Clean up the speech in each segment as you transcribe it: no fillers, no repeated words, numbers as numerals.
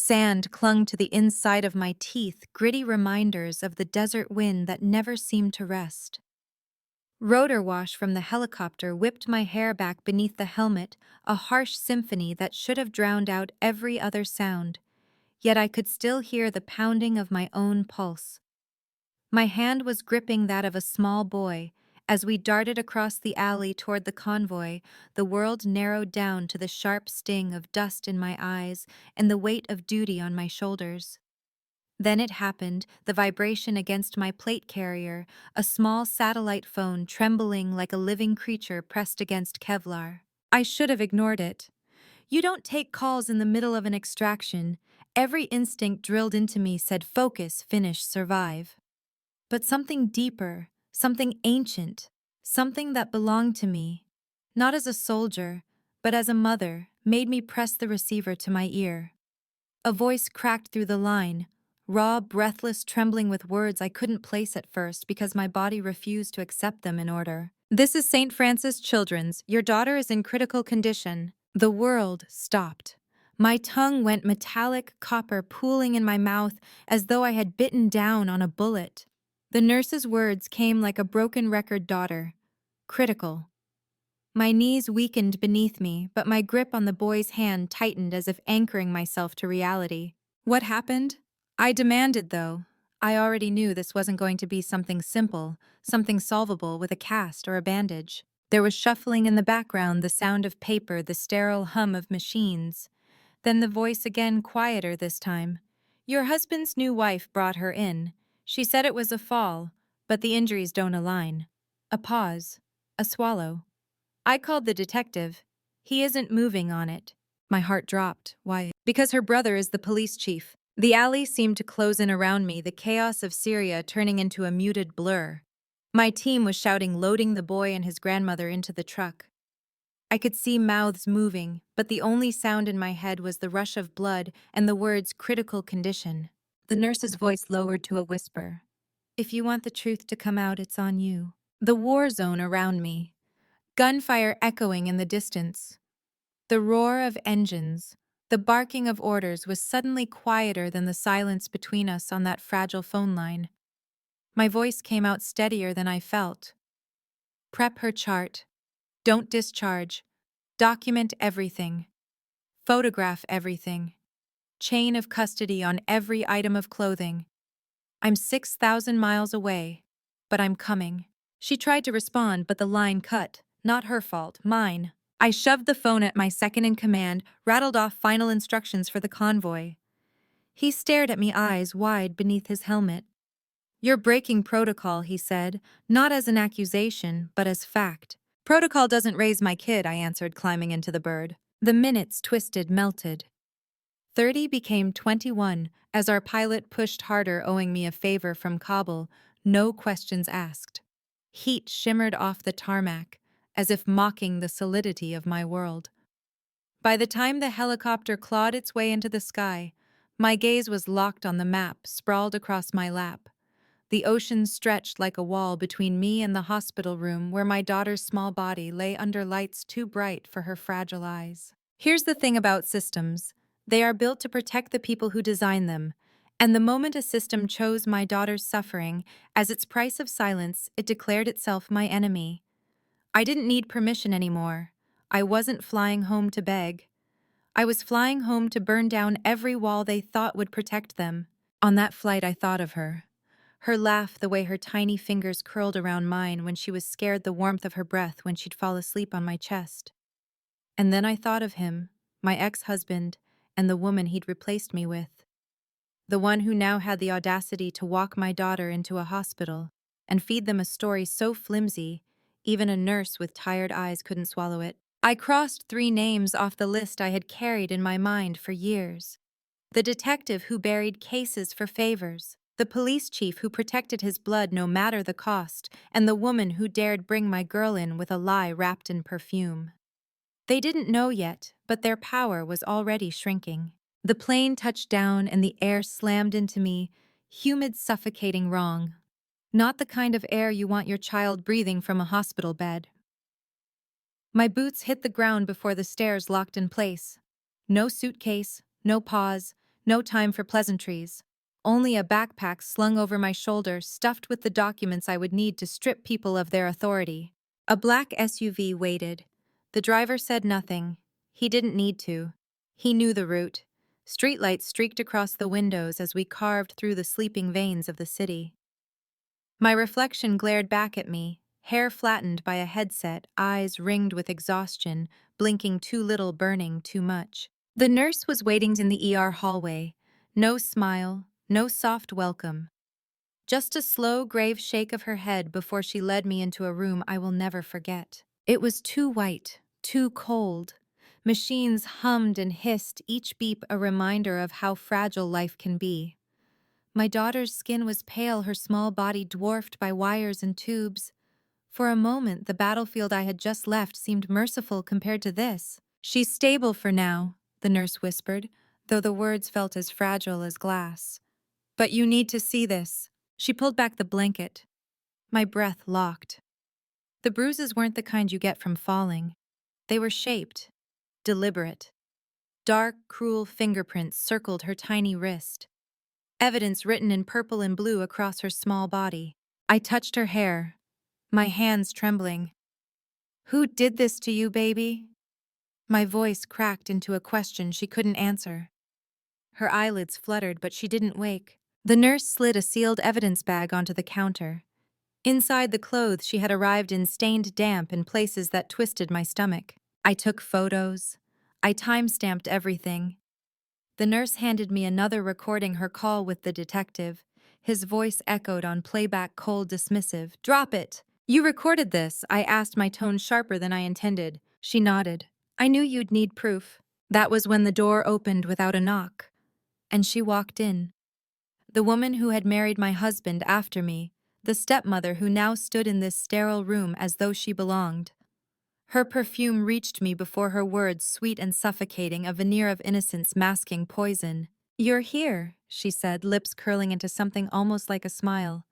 Sand clung to the inside of my teeth, gritty reminders of the desert wind that never seemed to rest. Rotor wash from the helicopter whipped my hair back beneath the helmet, a harsh symphony that should have drowned out every other sound. Yet I could still hear the pounding of my own pulse. My hand was gripping that of a small boy. As we darted across the alley toward the convoy, the world narrowed down to the sharp sting of dust in my eyes and the weight of duty on my shoulders. Then it happened, the vibration against my plate carrier, a small satellite phone trembling like a living creature pressed against Kevlar. I should have ignored it. You don't take calls in the middle of an extraction. Every instinct drilled into me said focus, finish, survive. But something deeper, something ancient, something that belonged to me, not as a soldier, but as a mother, made me press the receiver to my ear. A voice cracked through the line, raw, breathless, trembling with words I couldn't place at first because my body refused to accept them in order. "This is St. Francis Children's. Your daughter is in critical condition." The world stopped. My tongue went metallic copper pooling in my mouth as though I had bitten down on a bullet. The nurse's words came like a broken record daughter. Critical. My knees weakened beneath me, but my grip on the boy's hand tightened as if anchoring myself to reality. What happened? I demanded, though. I already knew this wasn't going to be something simple, something solvable with a cast or a bandage. There was shuffling in the background, the sound of paper, the sterile hum of machines. Then the voice again, quieter this time. "Your husband's new wife brought her in. She said it was a fall, but the injuries don't align." A pause. A swallow. I called the detective. "He isn't moving on it." My heart dropped. Why? Because her brother is the police chief. The alley seemed to close in around me, the chaos of Syria turning into a muted blur. My team was shouting, loading the boy and his grandmother into the truck. I could see mouths moving, but the only sound in my head was the rush of blood and the words critical condition. The nurse's voice lowered to a whisper. "If you want the truth to come out, it's on you." The war zone around me. Gunfire echoing in the distance. The roar of engines, the barking of orders was suddenly quieter than the silence between us on that fragile phone line. My voice came out steadier than I felt. "Prep her chart. Don't discharge. Document everything. Photograph everything. Chain of custody on every item of clothing. I'm 6,000 miles away, but I'm coming." She tried to respond, but the line cut. Not her fault, mine. I shoved the phone at my second-in-command, rattled off final instructions for the convoy. He stared at me, eyes wide beneath his helmet. "You're breaking protocol," he said, not as an accusation, but as fact. "Protocol doesn't raise my kid," I answered, climbing into the bird. The minutes twisted, melted. 30 became 21 as our pilot pushed harder, owing me a favor from Kabul, no questions asked. Heat shimmered off the tarmac, as if mocking the solidity of my world. By the time the helicopter clawed its way into the sky, my gaze was locked on the map sprawled across my lap. The ocean stretched like a wall between me and the hospital room where my daughter's small body lay under lights too bright for her fragile eyes. Here's the thing about systems. They are built to protect the people who design them, and the moment a system chose my daughter's suffering as its price of silence, it declared itself my enemy. I didn't need permission anymore. I wasn't flying home to beg. I was flying home to burn down every wall they thought would protect them. On that flight, I thought of her. Her laugh, the way her tiny fingers curled around mine when she was scared, the warmth of her breath when she'd fall asleep on my chest. And then I thought of him, my ex-husband, and the woman he'd replaced me with. The one who now had the audacity to walk my daughter into a hospital and feed them a story so flimsy, even a nurse with tired eyes couldn't swallow it. I crossed 3 names off the list I had carried in my mind for years. The detective who buried cases for favors, the police chief who protected his blood no matter the cost, and the woman who dared bring my girl in with a lie wrapped in perfume. They didn't know yet, but their power was already shrinking. The plane touched down and the air slammed into me, humid, suffocating wrong. Not the kind of air you want your child breathing from a hospital bed. My boots hit the ground before the stairs locked in place. No suitcase, no pause, No time for pleasantries. Only a backpack slung over my shoulder stuffed with the documents I would need to strip people of their authority. A black SUV waited. The driver said nothing. He didn't need to. He knew the route. Streetlights streaked across the windows as we carved through the sleeping veins of the city. My reflection glared back at me, hair flattened by a headset, eyes ringed with exhaustion, blinking too little, burning too much. The nurse was waiting in the ER hallway. No smile, no soft welcome. Just a slow, grave shake of her head before she led me into a room I will never forget. It was too white, too cold. Machines hummed and hissed, each beep a reminder of how fragile life can be. My daughter's skin was pale, her small body dwarfed by wires and tubes. For a moment, the battlefield I had just left seemed merciful compared to this. "She's stable for now," the nurse whispered, though the words felt as fragile as glass. "But you need to see this." She pulled back the blanket. My breath locked. The bruises weren't the kind you get from falling. They were shaped, deliberate. Dark, cruel fingerprints circled her tiny wrist. Evidence written in purple and blue across her small body. I touched her hair, my hands trembling. "Who did this to you, baby?" My voice cracked into a question she couldn't answer. Her eyelids fluttered, but she didn't wake. The nurse slid a sealed evidence bag onto the counter. Inside the clothes she had arrived in stained damp in places that twisted my stomach. I took photos. I time-stamped everything. The nurse handed me another recording her call with the detective. His voice echoed on playback, cold, dismissive. "Drop it! You recorded this," I asked, my tone sharper than I intended. She nodded. "I knew you'd need proof." That was when the door opened without a knock, and she walked in. The woman who had married my husband after me, the stepmother who now stood in this sterile room as though she belonged. Her perfume reached me before her words, sweet and suffocating, a veneer of innocence masking poison. "You're here," she said, lips curling into something almost like a smile.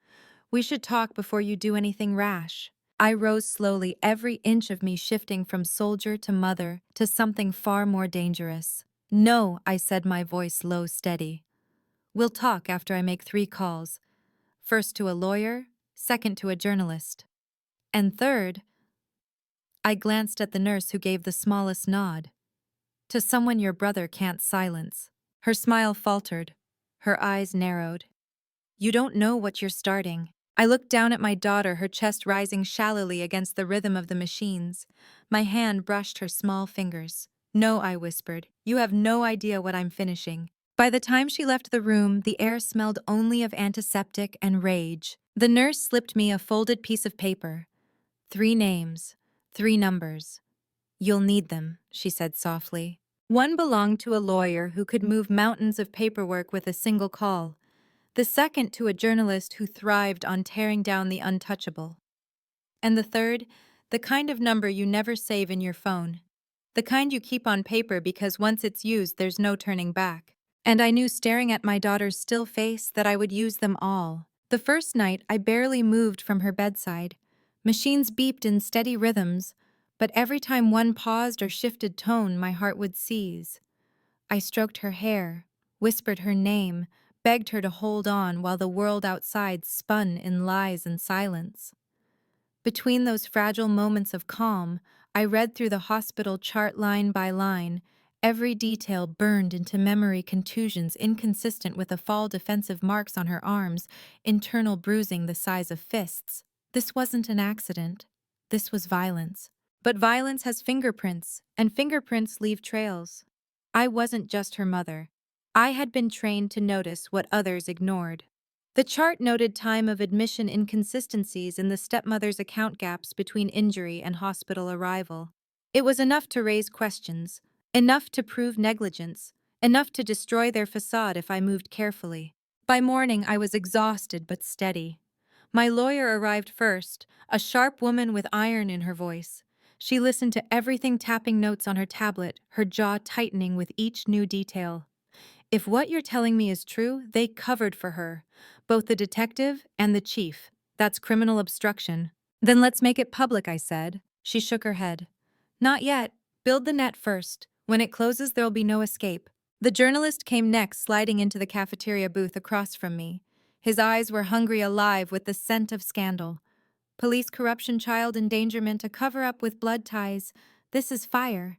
"We should talk before you do anything rash." I rose slowly, every inch of me shifting from soldier to mother to something far more dangerous. "No," I said, my voice low, steady. "We'll talk after I make 3 calls. First to a lawyer, second to a journalist. And third," I glanced at the nurse who gave the smallest nod, "to someone your brother can't silence." Her smile faltered. Her eyes narrowed. "You don't know what you're starting." I looked down at my daughter, her chest rising shallowly against the rhythm of the machines. My hand brushed her small fingers. "No," I whispered. "You have no idea what I'm finishing." By the time she left the room, the air smelled only of antiseptic and rage. The nurse slipped me a folded piece of paper. 3 names, 3 numbers. "You'll need them," she said softly. One belonged to a lawyer who could move mountains of paperwork with a single call. The second to a journalist who thrived on tearing down the untouchable. And the third, the kind of number you never save in your phone. The kind you keep on paper because once it's used, there's no turning back. And I knew, staring at my daughter's still face, that I would use them all. The first night, I barely moved from her bedside. Machines beeped in steady rhythms, but every time one paused or shifted tone, my heart would seize. I stroked her hair, whispered her name, begged her to hold on while the world outside spun in lies and silence. Between those fragile moments of calm, I read through the hospital chart line by line, every detail burned into memory: contusions inconsistent with the fall, defensive marks on her arms, internal bruising the size of fists. This wasn't an accident. This was violence. But violence has fingerprints, and fingerprints leave trails. I wasn't just her mother. I had been trained to notice what others ignored. The chart noted time of admission inconsistencies in the stepmother's account, gaps between injury and hospital arrival. It was enough to raise questions, enough to prove negligence, enough to destroy their facade if I moved carefully. By morning, I was exhausted but steady. My lawyer arrived first, a sharp woman with iron in her voice. She listened to everything, tapping notes on her tablet, her jaw tightening with each new detail. If what you're telling me is true, they covered for her, both the detective and the chief. That's criminal obstruction. Then let's make it public, I said. She shook her head. Not yet. Build the net first. When it closes, there'll be no escape. The journalist came next, sliding into the cafeteria booth across from me. His eyes were hungry alive with the scent of scandal. Police corruption, child endangerment, a cover-up with blood ties. This is fire.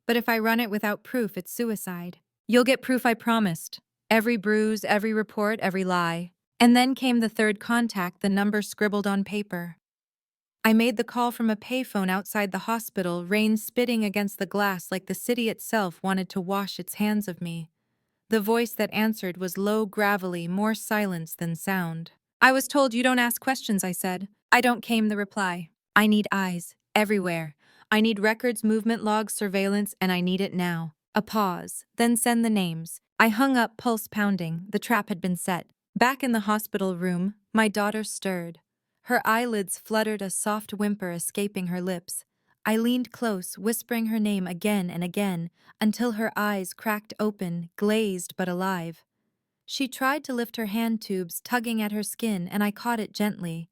But if I run it without proof, it's suicide. You'll get proof, I promised. Every bruise, every report, every lie. And then came the third contact, the number scribbled on paper. I made the call from a payphone outside the hospital, rain spitting against the glass like the city itself wanted to wash its hands of me. The voice that answered was low, gravelly, more silence than sound. I was told you don't ask questions, I said. I don't, came the reply. I need eyes, everywhere. I need records, movement logs, surveillance, and I need it now. A pause, then send the names. I hung up, pulse pounding. The trap had been set. Back in the hospital room, my daughter stirred. Her eyelids fluttered, a soft whimper escaping her lips. I leaned close, whispering her name again and again, until her eyes cracked open, glazed but alive. She tried to lift her hand tubes, tugging at her skin, and I caught it gently.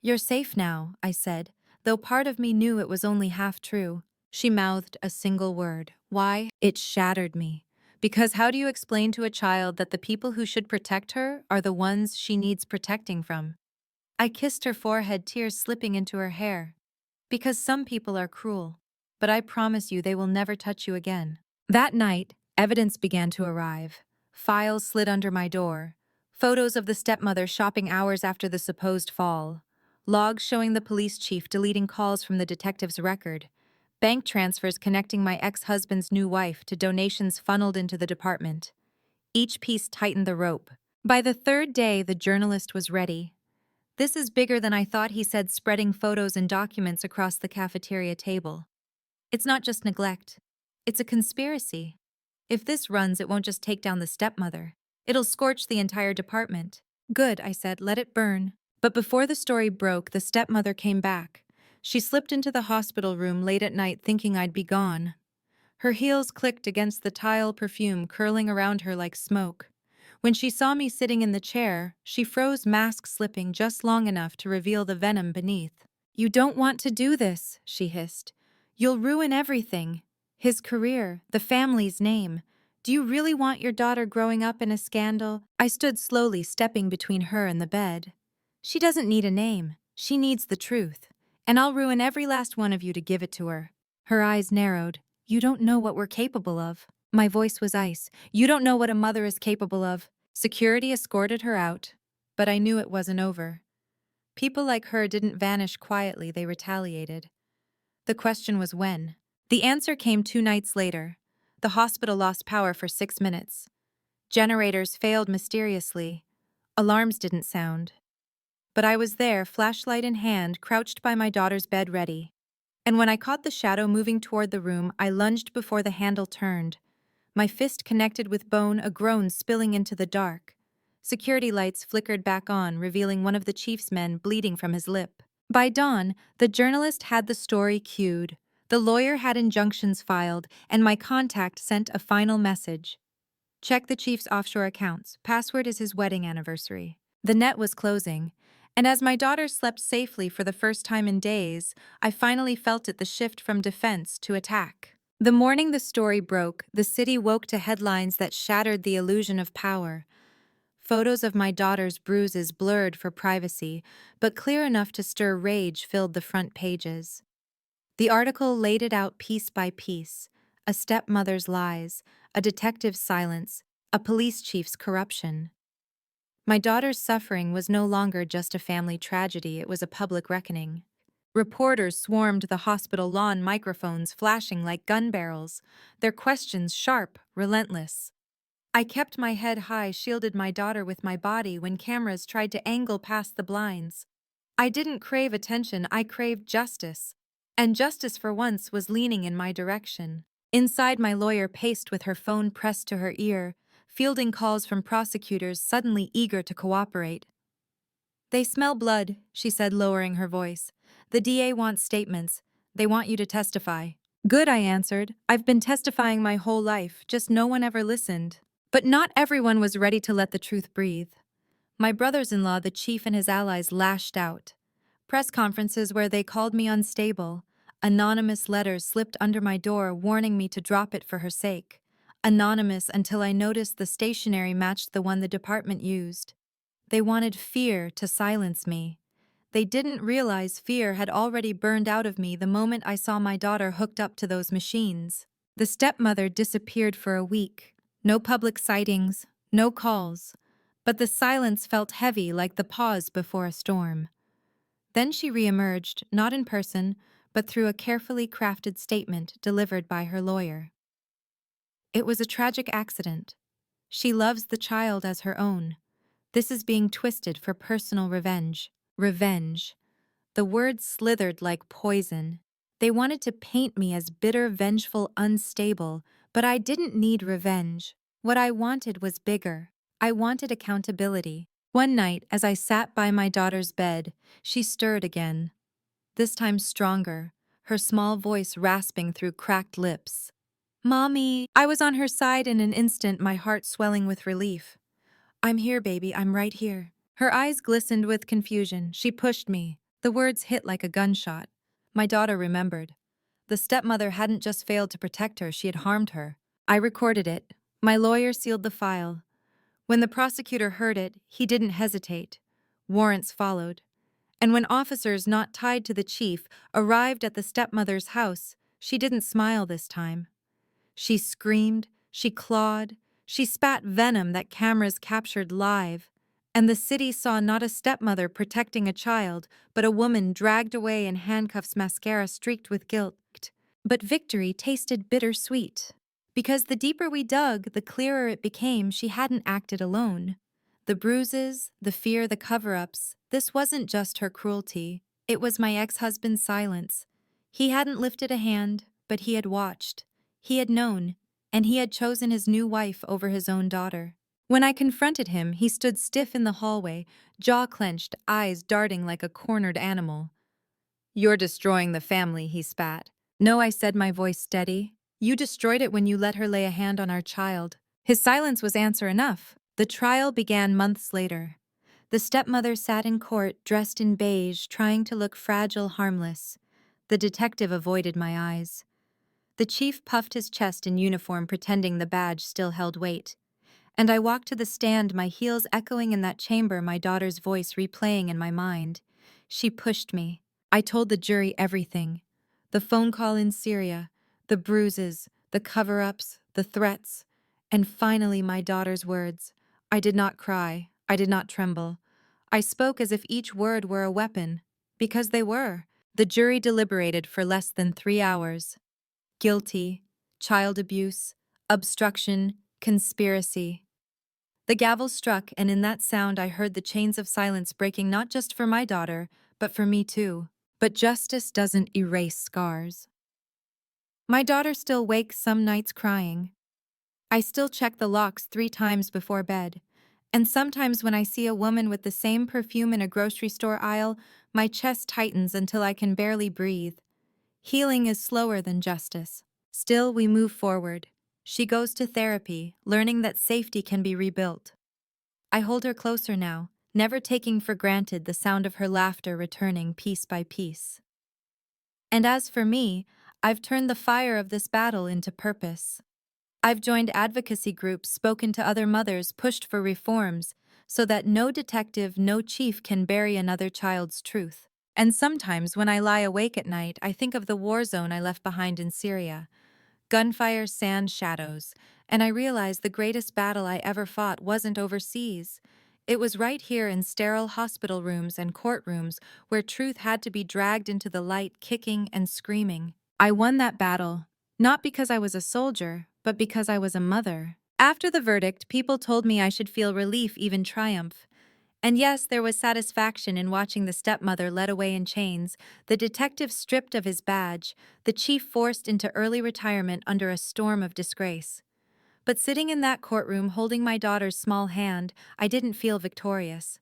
You're safe now, I said, though part of me knew it was only half true. She mouthed a single word. Why? It shattered me. Because how do you explain to a child that the people who should protect her are the ones she needs protecting from? I kissed her forehead, tears slipping into her hair. Because some people are cruel, but I promise you they will never touch you again. That night, evidence began to arrive. Files slid under my door. Photos of the stepmother shopping hours after the supposed fall. Logs showing the police chief deleting calls from the detective's record. Bank transfers connecting my ex-husband's new wife to donations funneled into the department. Each piece tightened the rope. By the third day, the journalist was ready. This is bigger than I thought, he said, spreading photos and documents across the cafeteria table. It's not just neglect. It's a conspiracy. If this runs, it won't just take down the stepmother. It'll scorch the entire department. Good, I said, let it burn. But before the story broke, the stepmother came back. She slipped into the hospital room late at night thinking I'd be gone. Her heels clicked against the tile, perfume curling around her like smoke. When she saw me sitting in the chair, she froze, mask slipping just long enough to reveal the venom beneath. You don't want to do this, she hissed. You'll ruin everything. His career, the family's name. Do you really want your daughter growing up in a scandal? I stood slowly, stepping between her and the bed. She doesn't need a name. She needs the truth. And I'll ruin every last one of you to give it to her. Her eyes narrowed. You don't know what we're capable of. My voice was ice. You don't know what a mother is capable of. Security escorted her out. But I knew it wasn't over. People like her didn't vanish quietly, they retaliated. The question was when. The answer came 2 nights later. The hospital lost power for 6 minutes. Generators failed mysteriously. Alarms didn't sound. But I was there, flashlight in hand, crouched by my daughter's bed ready. And when I caught the shadow moving toward the room, I lunged before the handle turned. My fist connected with bone, a groan spilling into the dark. Security lights flickered back on, revealing one of the chief's men bleeding from his lip. By dawn, the journalist had the story queued. The lawyer had injunctions filed, and my contact sent a final message. Check the chief's offshore accounts. Password is his wedding anniversary. The net was closing, and as my daughter slept safely for the first time in days, I finally felt it, the shift from defense to attack. The morning the story broke, the city woke to headlines that shattered the illusion of power. Photos of my daughter's bruises, blurred for privacy, but clear enough to stir rage, filled the front pages. The article laid it out piece by piece: a stepmother's lies, a detective's silence, a police chief's corruption. My daughter's suffering was no longer just a family tragedy, it was a public reckoning. Reporters swarmed the hospital lawn, microphones flashing like gun barrels, their questions sharp, relentless. I kept my head high, shielded my daughter with my body when cameras tried to angle past the blinds. I didn't crave attention, I craved justice. And justice for once was leaning in my direction. Inside, my lawyer paced with her phone pressed to her ear, fielding calls from prosecutors suddenly eager to cooperate. They smell blood, she said, lowering her voice. The DA wants statements. They want you to testify. Good, I answered. I've been testifying my whole life, just no one ever listened. But not everyone was ready to let the truth breathe. My brothers-in-law, the chief and his allies, lashed out. Press conferences where they called me unstable. Anonymous letters slipped under my door warning me to drop it for her sake. Anonymous until I noticed the stationery matched the one the department used. They wanted fear to silence me. They didn't realize fear had already burned out of me the moment I saw my daughter hooked up to those machines. The stepmother disappeared for a week. No public sightings, no calls. But the silence felt heavy like the pause before a storm. Then she reemerged, not in person, but through a carefully crafted statement delivered by her lawyer. It was a tragic accident. She loves the child as her own. This is being twisted for personal revenge. Revenge. The words slithered like poison. They wanted to paint me as bitter, vengeful, unstable, but I didn't need revenge. What I wanted was bigger. I wanted accountability. One night, as I sat by my daughter's bed, she stirred again. This time stronger, her small voice rasping through cracked lips. "Mommy!" I was on her side in an instant, my heart swelling with relief. "I'm here, baby, I'm right here." Her eyes glistened with confusion. She pushed me. The words hit like a gunshot. My daughter remembered. The stepmother hadn't just failed to protect her, she had harmed her. I recorded it. My lawyer sealed the file. When the prosecutor heard it, he didn't hesitate. Warrants followed. And when officers not tied to the chief arrived at the stepmother's house, she didn't smile this time. She screamed, she clawed, she spat venom that cameras captured live. And the city saw not a stepmother protecting a child, but a woman dragged away in handcuffs, mascara streaked with guilt. But victory tasted bittersweet. Because the deeper we dug, the clearer it became she hadn't acted alone. The bruises, the fear, the cover-ups, this wasn't just her cruelty. It was my ex-husband's silence. He hadn't lifted a hand, but he had watched. He had known, and he had chosen his new wife over his own daughter. When I confronted him, he stood stiff in the hallway, jaw clenched, eyes darting like a cornered animal. "You're destroying the family," he spat. "No," I said, my voice steady. "You destroyed it when you let her lay a hand on our child." His silence was answer enough. The trial began months later. The stepmother sat in court, dressed in beige, trying to look fragile, harmless. The detective avoided my eyes. The chief puffed his chest in uniform, pretending the badge still held weight. And I walked to the stand, my heels echoing in that chamber, my daughter's voice replaying in my mind. She pushed me. I told the jury everything. The phone call in Syria, the bruises, the cover-ups, the threats, and finally my daughter's words. I did not cry. I did not tremble. I spoke as if each word were a weapon. Because they were. The jury deliberated for less than 3 hours. Guilty, child abuse, obstruction, conspiracy. The gavel struck, and in that sound I heard the chains of silence breaking, not just for my daughter, but for me too. But justice doesn't erase scars. My daughter still wakes some nights crying. I still check the locks 3 times before bed. And sometimes when I see a woman with the same perfume in a grocery store aisle, my chest tightens until I can barely breathe. Healing is slower than justice. Still, we move forward. She goes to therapy, learning that safety can be rebuilt. I hold her closer now, never taking for granted the sound of her laughter returning piece by piece. And as for me, I've turned the fire of this battle into purpose. I've joined advocacy groups, spoken to other mothers, pushed for reforms, so that no detective, no chief can bury another child's truth. And sometimes when I lie awake at night, I think of the war zone I left behind in Syria. Gunfire, sand, shadows. And I realize the greatest battle I ever fought wasn't overseas. It was right here in sterile hospital rooms and courtrooms where truth had to be dragged into the light, kicking and screaming. I won that battle, not because I was a soldier, but because I was a mother. After the verdict, people told me I should feel relief, even triumph. And yes, there was satisfaction in watching the stepmother led away in chains, the detective stripped of his badge, the chief forced into early retirement under a storm of disgrace. But sitting in that courtroom holding my daughter's small hand, I didn't feel victorious.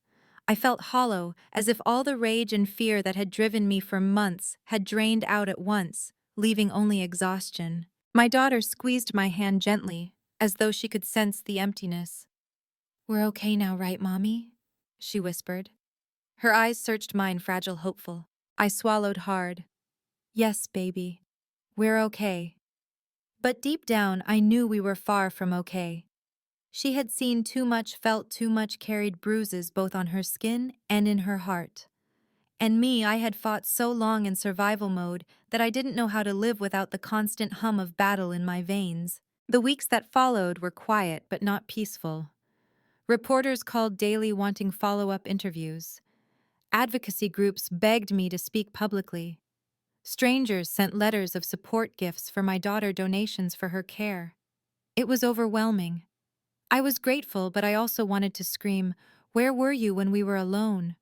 I felt hollow, as if all the rage and fear that had driven me for months had drained out at once, leaving only exhaustion. My daughter squeezed my hand gently, as though she could sense the emptiness. "We're okay now, right, Mommy?" she whispered. Her eyes searched mine, fragile, hopeful. I swallowed hard. "Yes, baby. We're okay." But deep down, I knew we were far from okay. She had seen too much, felt too much, carried bruises both on her skin and in her heart. And me, I had fought so long in survival mode that I didn't know how to live without the constant hum of battle in my veins. The weeks that followed were quiet but not peaceful. Reporters called daily wanting follow-up interviews. Advocacy groups begged me to speak publicly. Strangers sent letters of support gifts for my daughter, donations for her care. It was overwhelming. I was grateful, but I also wanted to scream, "Where were you when we were alone?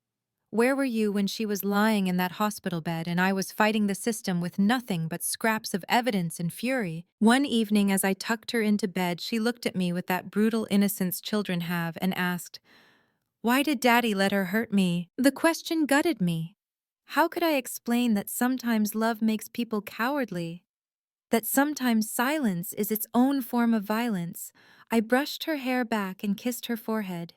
Where were you when she was lying in that hospital bed and I was fighting the system with nothing but scraps of evidence and fury?" One evening, as I tucked her into bed, she looked at me with that brutal innocence children have and asked, "Why did Daddy let her hurt me?" The question gutted me. How could I explain that sometimes love makes people cowardly? That sometimes silence is its own form of violence? I brushed her hair back and kissed her forehead.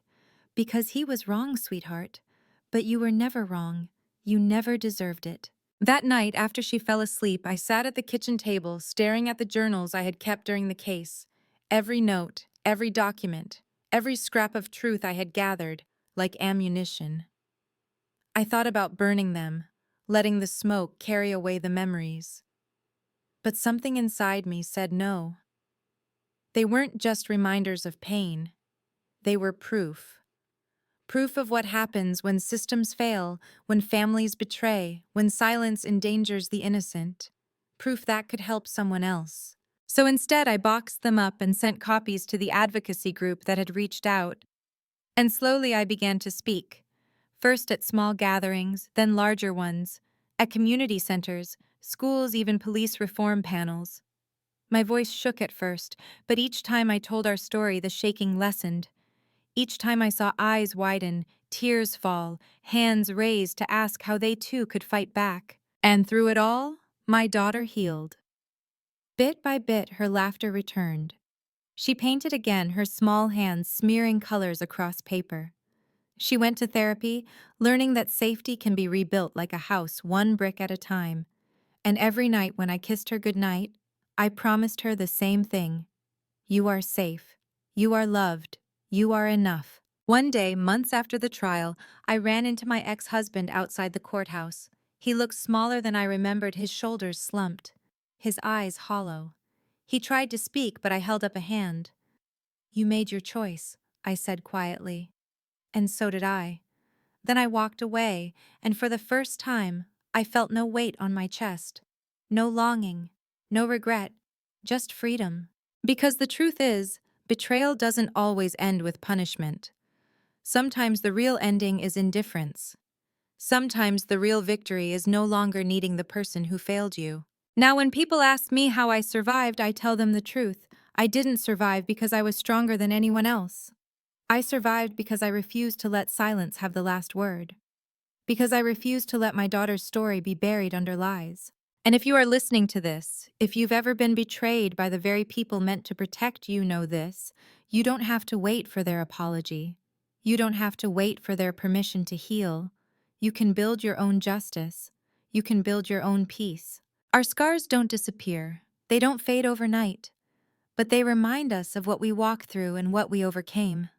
"Because he was wrong, sweetheart. But you were never wrong. You never deserved it." That night, after she fell asleep, I sat at the kitchen table, staring at the journals I had kept during the case. Every note, every document, every scrap of truth I had gathered, like ammunition. I thought about burning them, letting the smoke carry away the memories. But something inside me said no. They weren't just reminders of pain. They were proof. Proof of what happens when systems fail, when families betray, when silence endangers the innocent. Proof that could help someone else. So instead, I boxed them up and sent copies to the advocacy group that had reached out. And slowly I began to speak. First at small gatherings, then larger ones, at community centers, schools, even police reform panels. My voice shook at first, but each time I told our story, the shaking lessened. Each time I saw eyes widen, tears fall, hands raised to ask how they too could fight back. And through it all, my daughter healed. Bit by bit, her laughter returned. She painted again, her small hands smearing colors across paper. She went to therapy, learning that safety can be rebuilt like a house, one brick at a time. And every night when I kissed her goodnight, I promised her the same thing. You are safe. You are loved. You are enough. One day, months after the trial, I ran into my ex-husband outside the courthouse. He looked smaller than I remembered, his shoulders slumped, his eyes hollow. He tried to speak, but I held up a hand. "You made your choice," I said quietly. "And so did I." Then I walked away, and for the first time, I felt no weight on my chest. No longing, no regret, just freedom. Because the truth is, betrayal doesn't always end with punishment. Sometimes the real ending is indifference. Sometimes the real victory is no longer needing the person who failed you. Now, when people ask me how I survived, I tell them the truth. I didn't survive because I was stronger than anyone else. I survived because I refused to let silence have the last word. Because I refused to let my daughter's story be buried under lies. And if you are listening to this, if you've ever been betrayed by the very people meant to protect you, know this: you don't have to wait for their apology. You don't have to wait for their permission to heal. You can build your own justice. You can build your own peace. Our scars don't disappear. They don't fade overnight. But they remind us of what we walked through and what we overcame.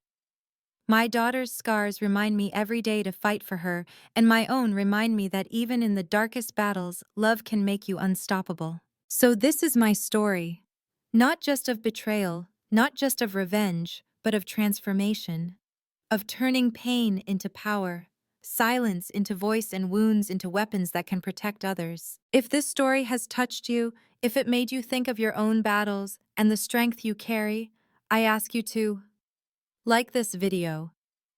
My daughter's scars remind me every day to fight for her, and my own remind me that even in the darkest battles, love can make you unstoppable. So this is my story. Not just of betrayal, not just of revenge, but of transformation. Of turning pain into power, silence into voice, and wounds into weapons that can protect others. If this story has touched you, if it made you think of your own battles and the strength you carry, I ask you to like this video,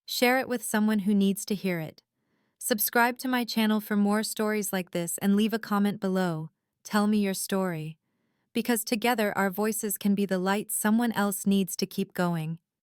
share it with someone who needs to hear it. Subscribe to my channel for more stories like this and leave a comment below. Tell me your story. Because together our voices can be the light someone else needs to keep going.